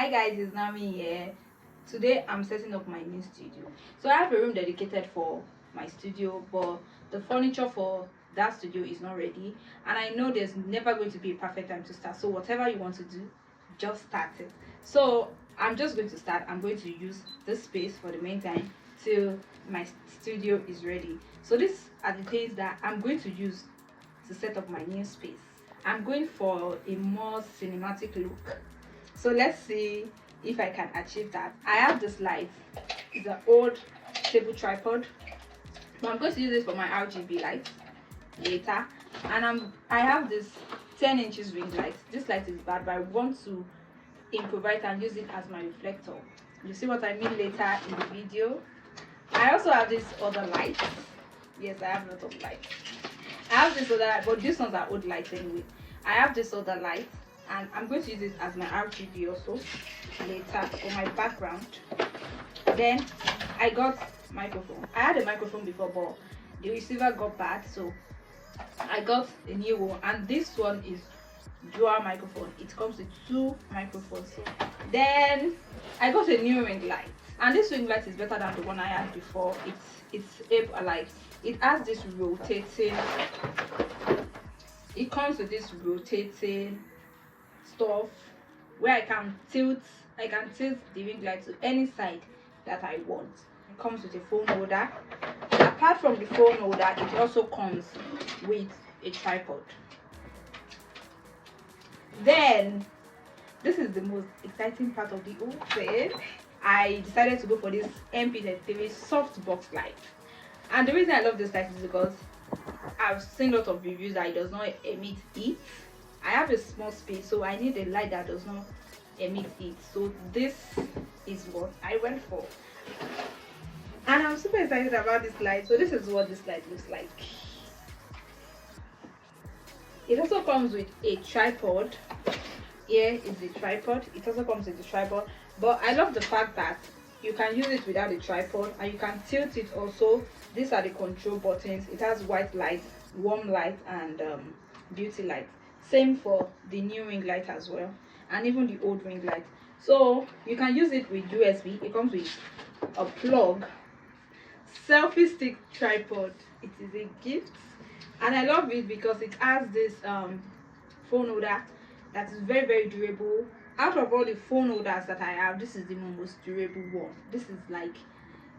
Hi guys, it's Nami here. Today I'm setting up my new studio. So I have a room dedicated for my studio, but the furniture for that studio is not ready, and I know there's never going to be a perfect time to start. So whatever you want to do, just start it. So I'm just going to start. I'm going to use this space for the meantime till my studio is ready. So these are the things that I'm going to use to set up my new space. I'm going for a more cinematic look. So let's see if I can achieve that. I have this light. It's an old table tripod, but I'm going to use this for my RGB light later. And I have this 10 inches ring light. This light is bad, but I want to improvise and use it as my reflector. You see what I mean later in the video. I also have this other light. Yes, I have a lot of lights. I have this other, but these ones are old lights anyway. I have this other light, and I'm going to use it as my RGB also later for my background. Then I got microphone. I had a microphone before, but the receiver got bad, so I got a new one, and this one is dual microphone. It comes with 2 microphones. Then I got a new ring light, and this ring light is better than the one I had before. It's Ape Alive. It has this rotating. It comes with this rotating stuff where I can tilt the ring light to any side that I want. It comes with a phone holder. Apart from the phone holder, it also comes with a tripod. Then this is the most exciting part of the whole thing. I decided to go for this MP33 softbox light, and the reason I love this light is because I've seen a lot of reviews that it does not emit heat. I have a small space, so I need a light that does not emit heat. So this is what I went for, and I'm super excited about this light. So this is what this light looks like. It also comes with a tripod. Here is the tripod. It also comes with the tripod, but I love the fact that you can use it without the tripod, and you can tilt it also. These are the control buttons. It has white light, warm light, and beauty light. Same for the new ring light as well, and even the old ring light. So you can use it with USB. It comes with a plug, selfie stick, tripod. It is a gift, and I love it because it has this phone holder that is very, very durable. Out of all the phone holders that I have, this is the most durable one. This is like,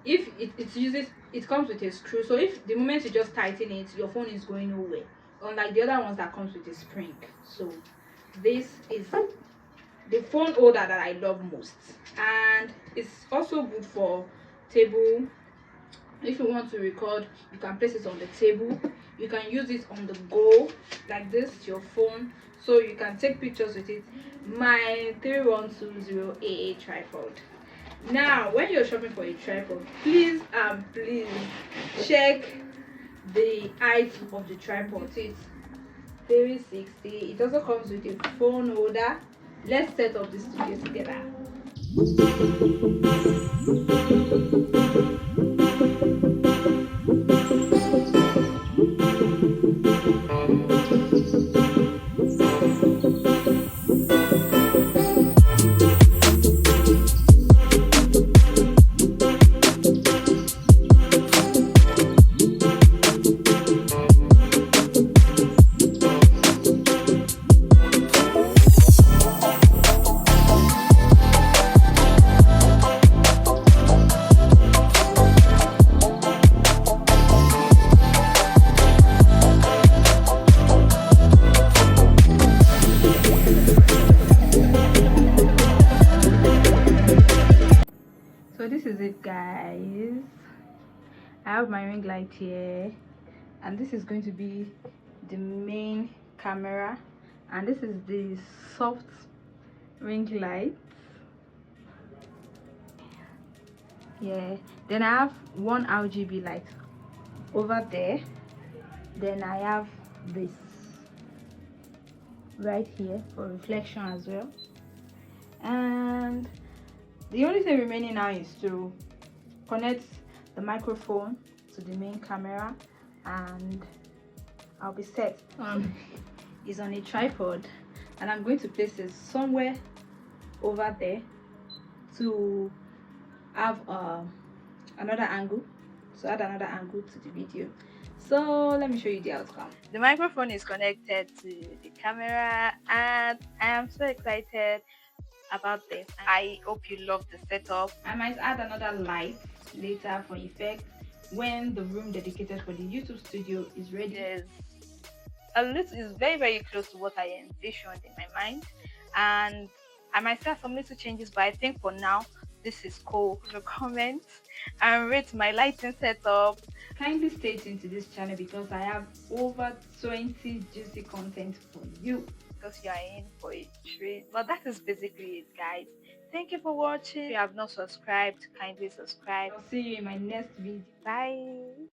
if it comes with a screw, so if the moment you just tighten it, your phone is going nowhere, unlike the other ones that comes with a spring. So this is the phone holder that I love most, and it's also good for table. If you want to record, you can place it on the table. You can use it on the go like this, your phone, so you can take pictures with it. My 3120AA tripod. Now when you're shopping for a tripod, please check the height of the tripod. It's 360. It also comes with a phone holder. Let's set up the studio together. So this is it, guys. I have my ring light here, and this is going to be the main camera, and this is the soft ring light. Yeah, then I have one RGB light over there. Then I have this right here for reflection as well, and the only thing remaining now is to connect the microphone to the main camera, and I'll be set. Is on a tripod, and I'm going to place it somewhere over there to have another angle, to add another angle to the video. So let me show you the outcome. The microphone is connected to the camera and I am so excited about this. I hope you love the setup. I might add another light later for effect when the room dedicated for the YouTube studio is ready. It's very close to what I envisioned in my mind, and I might have some little changes, but I think for now this is cool. The comments and rate my lighting setup. Kindly stay tuned to this channel because I have over 20 juicy content for you, because you are in for a treat. But that is basically it, guys. Thank you for watching. If you have not subscribed, kindly subscribe. I'll see you in my next video. Bye.